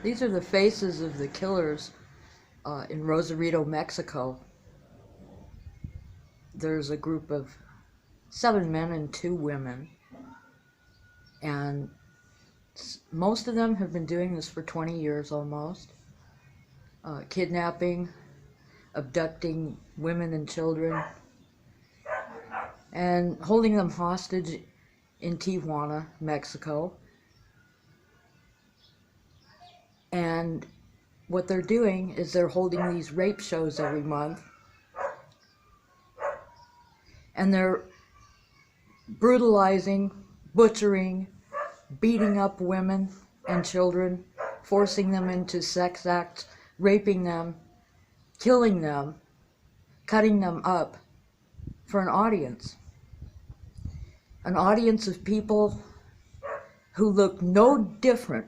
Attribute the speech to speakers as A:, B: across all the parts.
A: These are the faces of the killers in Rosarito, Mexico. There's a group of 7 men and 2 women, and most of them have been doing this for 20 years almost. Kidnapping, abducting women and children, and holding them hostage in Tijuana, Mexico. And what they're doing is they're holding these rape shows every month, and they're brutalizing, butchering, beating up women and children, forcing them into sex acts, raping them, killing them, cutting them up for an audience. An audience of people who look no different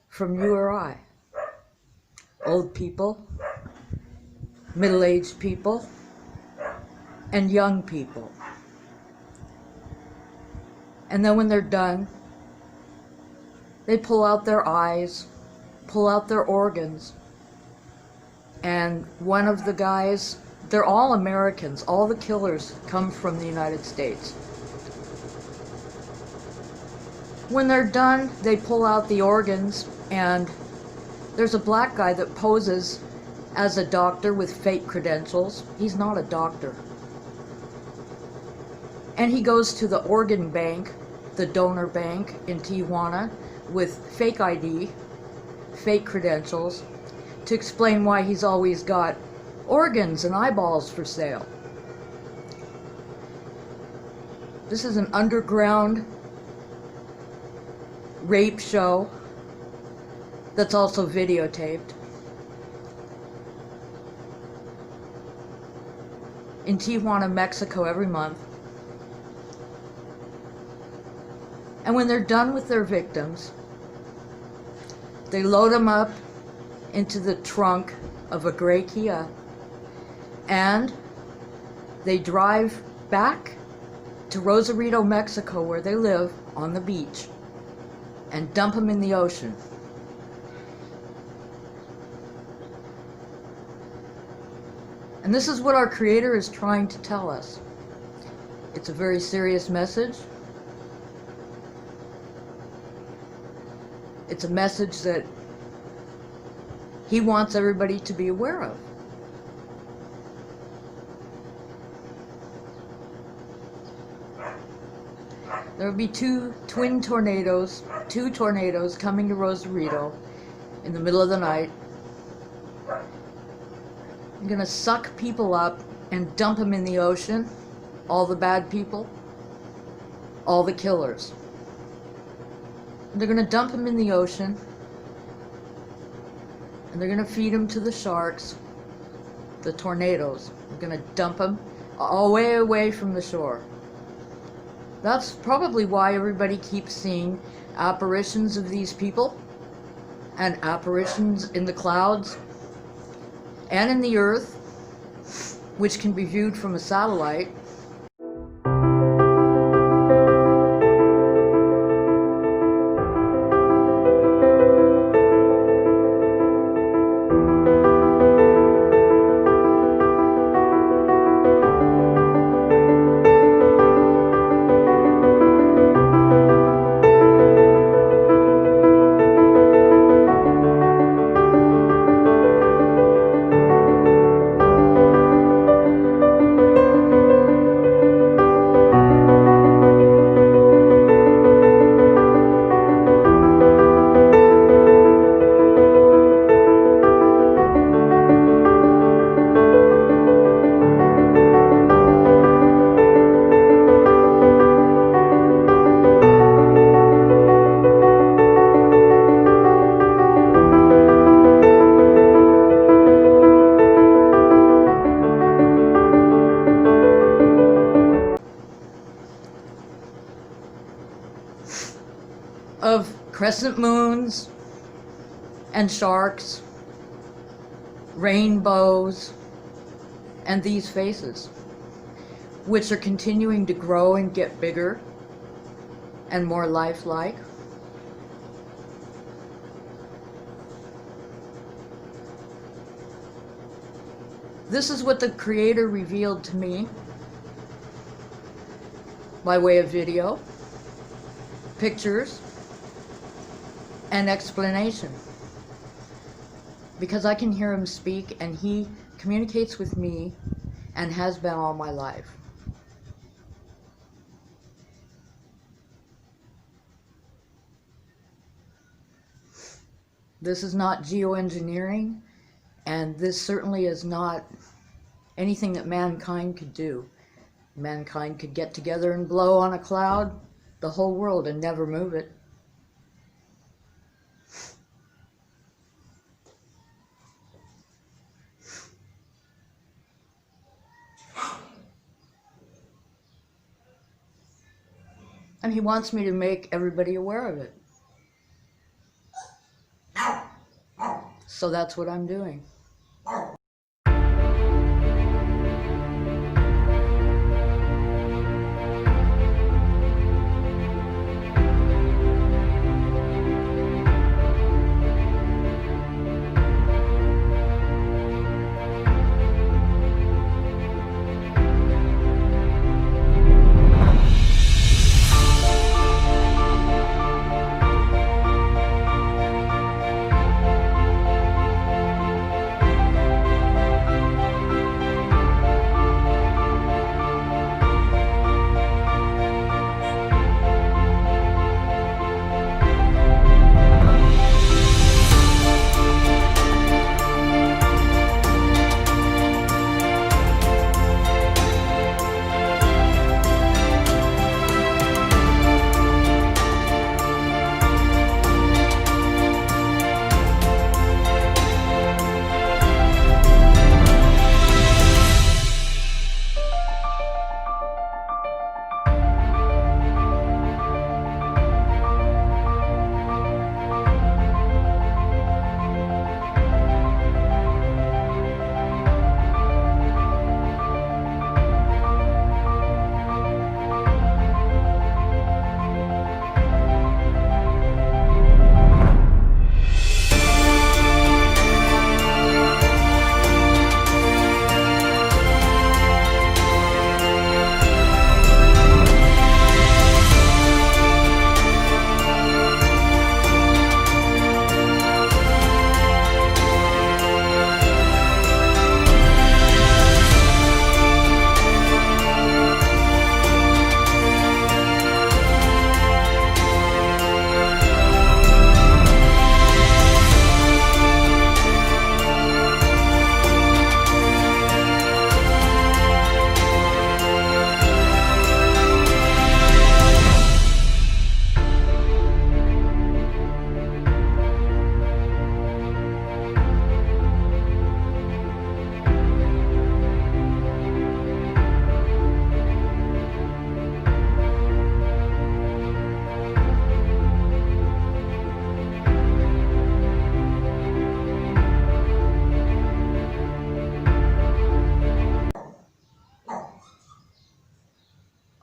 A: from you or I. Old people, middle-aged people, and young people. And then when they're done, they pull out their eyes, pull out their organs, and one of the guys, they're all Americans, all the killers come from the United States. When they're done, they pull out the organs, and there's a black guy that poses as a doctor with fake credentials. He's not a doctor. And he goes to the organ bank, the donor bank in Tijuana, with fake ID, fake credentials, to explain why he's always got organs and eyeballs for sale. This is an underground rape show that's also videotaped in Tijuana, Mexico every month. And when they're done with their victims, they load them up into the trunk of a gray Kia, and they drive back to Rosarito, Mexico, where they live, on the beach, and dump them in the ocean. And this is what our Creator is trying to tell us. It's a very serious message. It's a message that He wants everybody to be aware of. There will be two tornadoes coming to Rosarito in the middle of the night. They're gonna suck people up and dump them in the ocean. All the bad people, all the killers. They're gonna dump them in the ocean, and they're gonna feed them to the sharks, the tornadoes. They're gonna dump them all way away from the shore. That's probably why everybody keeps seeing apparitions of these people, and apparitions in the clouds and in the earth, which can be viewed from a satellite. Of crescent moons and sharks, rainbows, and these faces, which are continuing to grow and get bigger and more lifelike. This is what the Creator revealed to me by way of video, pictures, and explanation. Because I can hear him speak, and he communicates with me and has been all my life. This is not geoengineering, and this certainly is not anything that mankind could do. Mankind could get together and blow on a cloud the whole world and never move it. And he wants me to make everybody aware of it. So that's what I'm doing.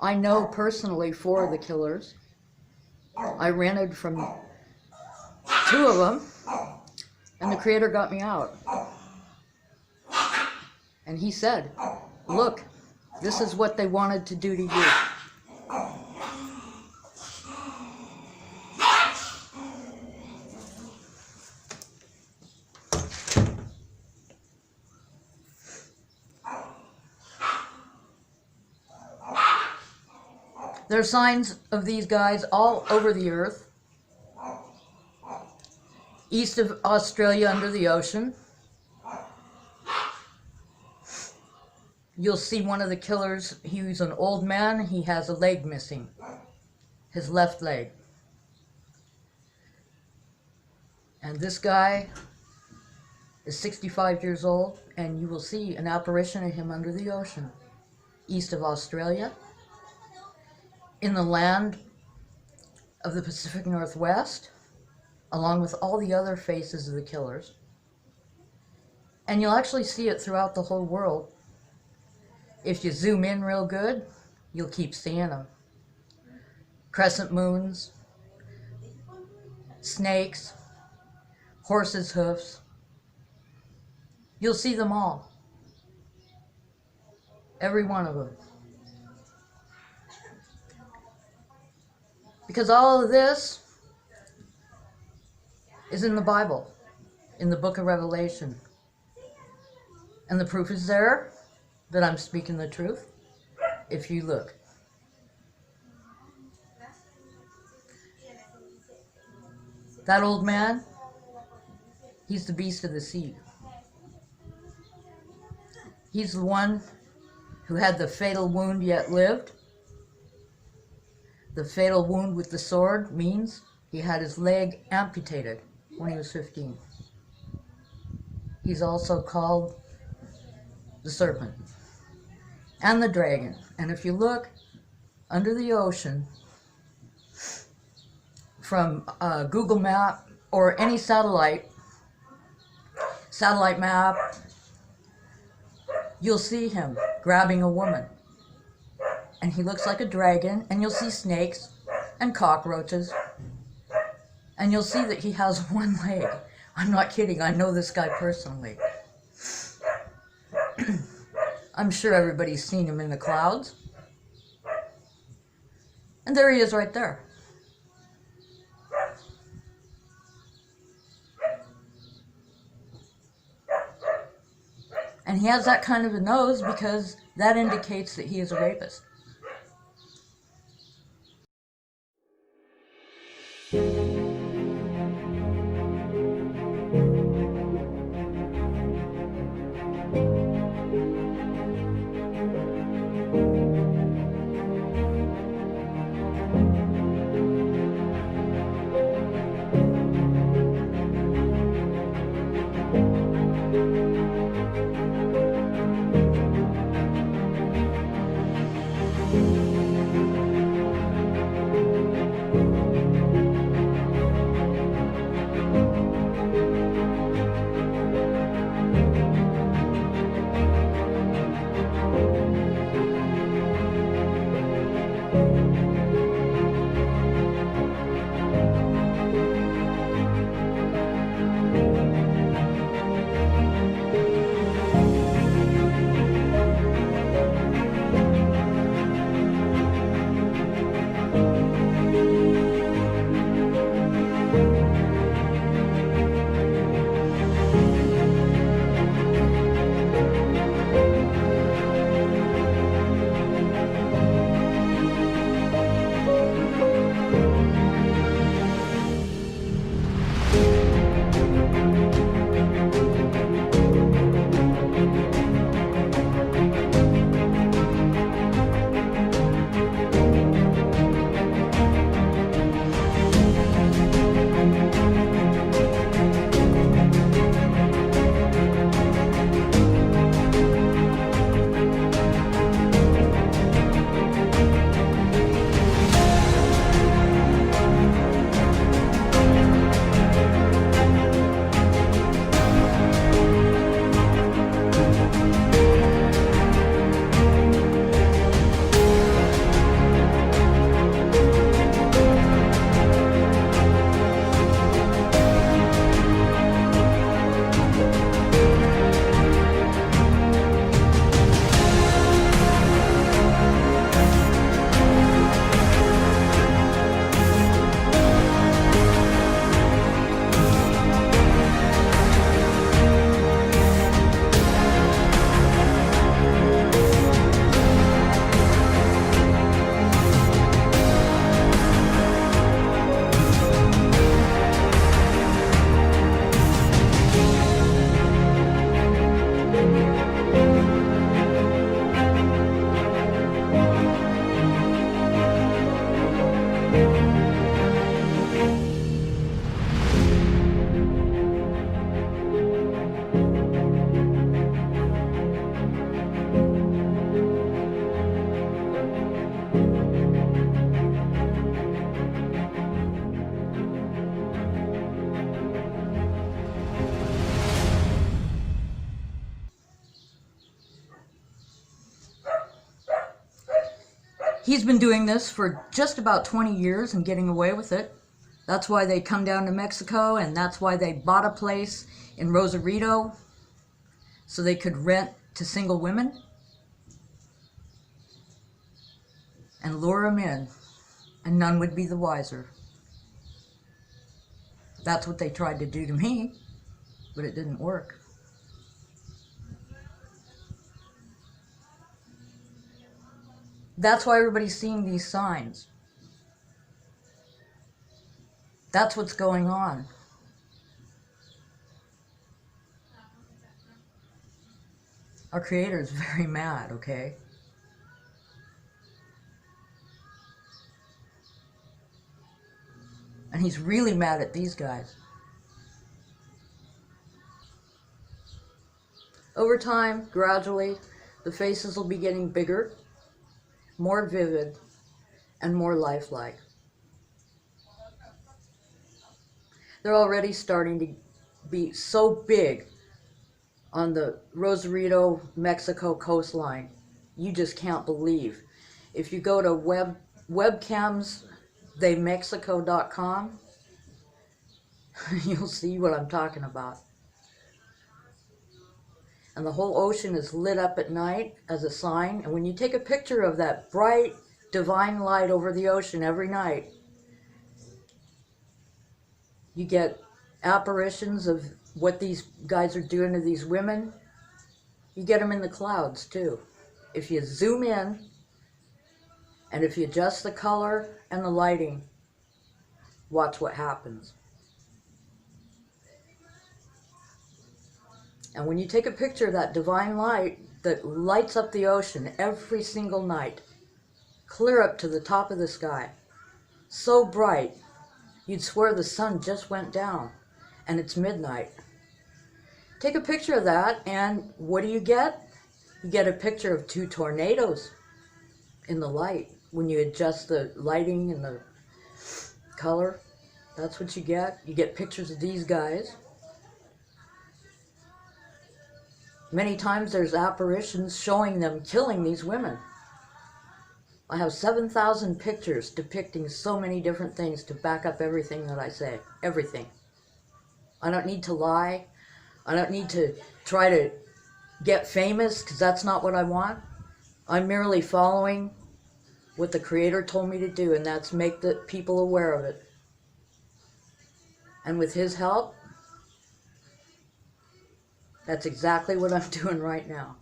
A: I know personally 4 of the killers. I rented from 2 of them, and the Creator got me out. And he said, look, this is what they wanted to do to you. There are signs of these guys all over the earth. East of Australia under the ocean. You'll see one of the killers, he's an old man, he has a leg missing. His left leg. And this guy is 65 years old, and you will see an apparition of him under the ocean. East of Australia. In the land of the Pacific Northwest, along with all the other faces of the killers. And you'll actually see it throughout the whole world. If you zoom in real good, you'll keep seeing them. Crescent moons, snakes, horses' hoofs. You'll see them all. Every one of them. Because all of this is in the Bible, in the book of Revelation. And the proof is there that I'm speaking the truth if you look. That old man, he's the beast of the sea. He's the one who had the fatal wound yet lived. The fatal wound with the sword means he had his leg amputated when he was 15. He's also called the serpent and the dragon. And if you look under the ocean from Google Map or any satellite map, you'll see him grabbing a woman. And he looks like a dragon, and you'll see snakes and cockroaches. And you'll see that he has one leg. I'm not kidding, I know this guy personally. I'm sure everybody's seen him in the clouds. And there he is right there. And he has that kind of a nose because that indicates that he is a rapist. He's been doing this for just about 20 years and getting away with it. That's why they come down to Mexico, and that's why they bought a place in Rosarito so they could rent to single women. and lure them in, and none would be the wiser. That's what they tried to do to me, but it didn't work. That's why everybody's seeing these signs. That's what's going on. Our Creator is very mad, okay? And he's really mad at these guys. Over time, gradually, the faces will be getting bigger, more vivid, and more lifelike. They're already starting to be so big on the Rosarito, Mexico coastline. You just can't believe. If you go to webcamstheymexico.com, you'll see what I'm talking about. And the whole ocean is lit up at night as a sign. And when you take a picture of that bright, divine light over the ocean every night, you get apparitions of what these guys are doing to these women. You get them in the clouds too. If you zoom in, and if you adjust the color and the lighting, watch what happens. And when you take a picture of that divine light that lights up the ocean every single night, clear up to the top of the sky, so bright, you'd swear the sun just went down, and it's midnight. Take a picture of that, and what do you get? You get a picture of 2 tornadoes in the light. When you adjust the lighting and the color, that's what you get. You get pictures of these guys. Many times there's apparitions showing them killing these women. I have 7,000 pictures depicting so many different things to back up everything that I say. Everything. I don't need to lie. I don't need to try to get famous, because that's not what I want. I'm merely following what the Creator told me to do, and that's make the people aware of it. And with His help, that's exactly what I'm doing right now.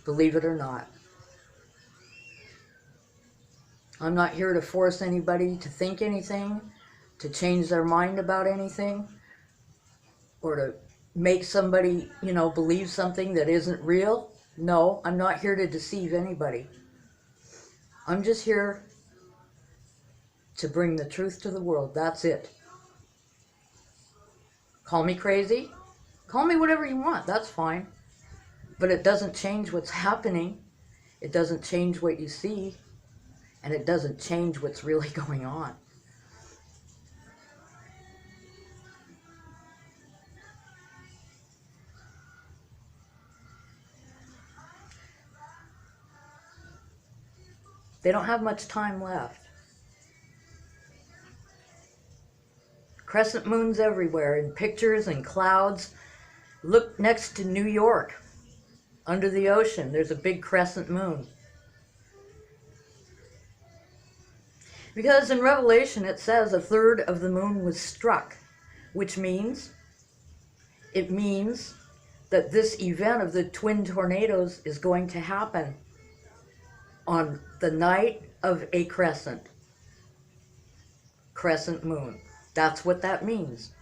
A: Believe it or not. I'm not here to force anybody to think anything, to change their mind about anything, or to make somebody, believe something that isn't real. No, I'm not here to deceive anybody. I'm just here to bring the truth to the world. That's it. Call me crazy. Call me whatever you want. That's fine. But it doesn't change what's happening. It doesn't change what you see. And it doesn't change what's really going on. They don't have much time left. Crescent moons everywhere, in pictures and clouds. Look next to New York. Under the ocean, there's a big crescent moon. Because in Revelation it says 1/3 of the moon was struck, which means, it means that this event of the twin tornadoes is going to happen on the night of a crescent moon. That's what that means.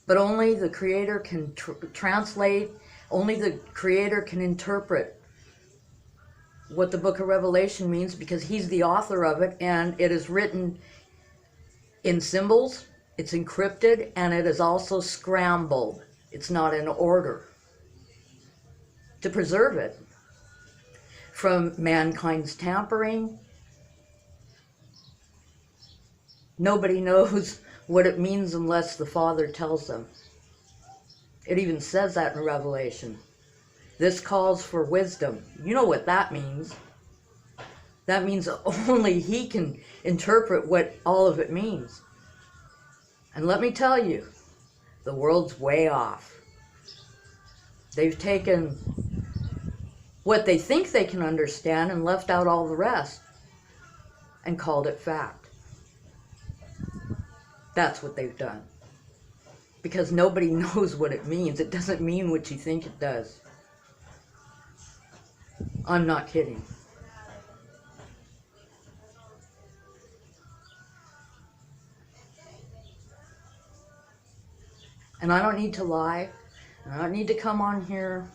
A: But only the Creator can translate, only the Creator can interpret what the book of Revelation means, because He's the author of it, and it is written in symbols, it's encrypted, and it is also scrambled. It's not in order, to preserve it from mankind's tampering. Nobody knows what it means unless the Father tells them. It even says that in Revelation. This calls for wisdom. You know what that means. That means only He can interpret what all of it means. And let me tell you, The world's way off. They've taken what they think they can understand and left out all the rest and called it fact. That's what they've done. Because nobody knows what it means. It doesn't mean what you think it does. I'm not kidding. And I don't need to lie. And I don't need to come on here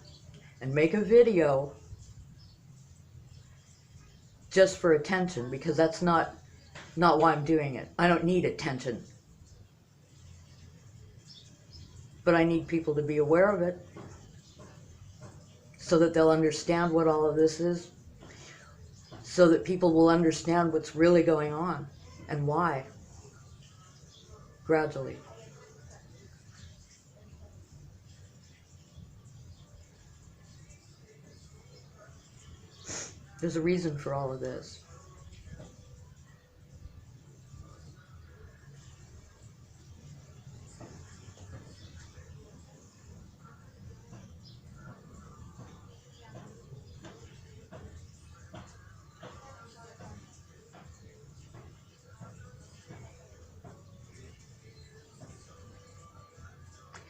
A: and make a video just for attention, because that's not why I'm doing it. I don't need attention. But I need people to be aware of it so that they'll understand what all of this is, so that people will understand what's really going on and why, gradually. There's a reason for all of this.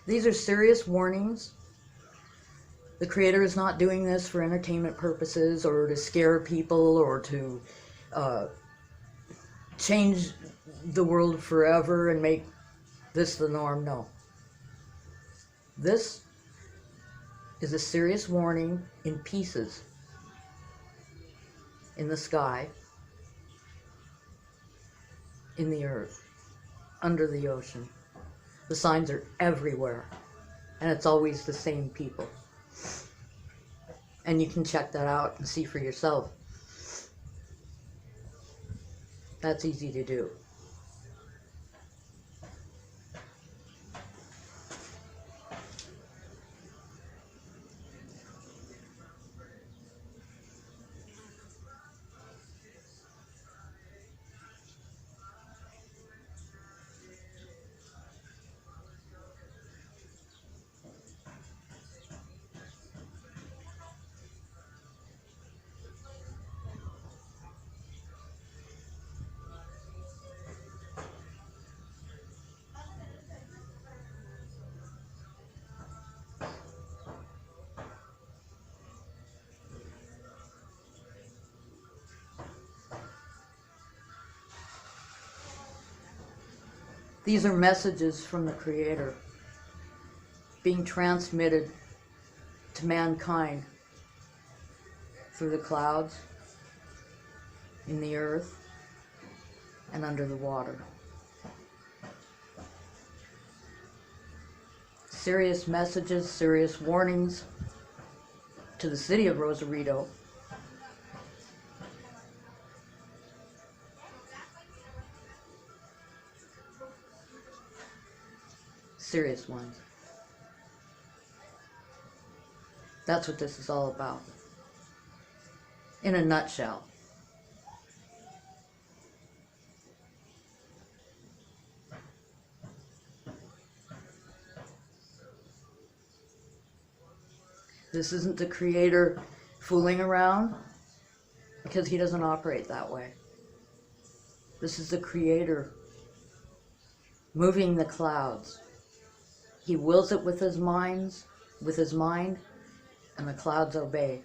A: These are serious warnings. The Creator is not doing this for entertainment purposes or to scare people or to change the world forever and make this the norm. No. This is a serious warning in pieces in the sky, in the earth, under the ocean. The signs are everywhere, and it's always the same people. And you can check that out and see for yourself. That's easy to do. These are messages from the Creator being transmitted to mankind through the clouds, in the earth, and under the water. Serious messages, serious warnings to the city of Rosarito. Serious ones. That's what this is all about. In a nutshell. This isn't the Creator fooling around, because He doesn't operate that way. This is the Creator moving the clouds. He wills it with His mind, and the clouds obey.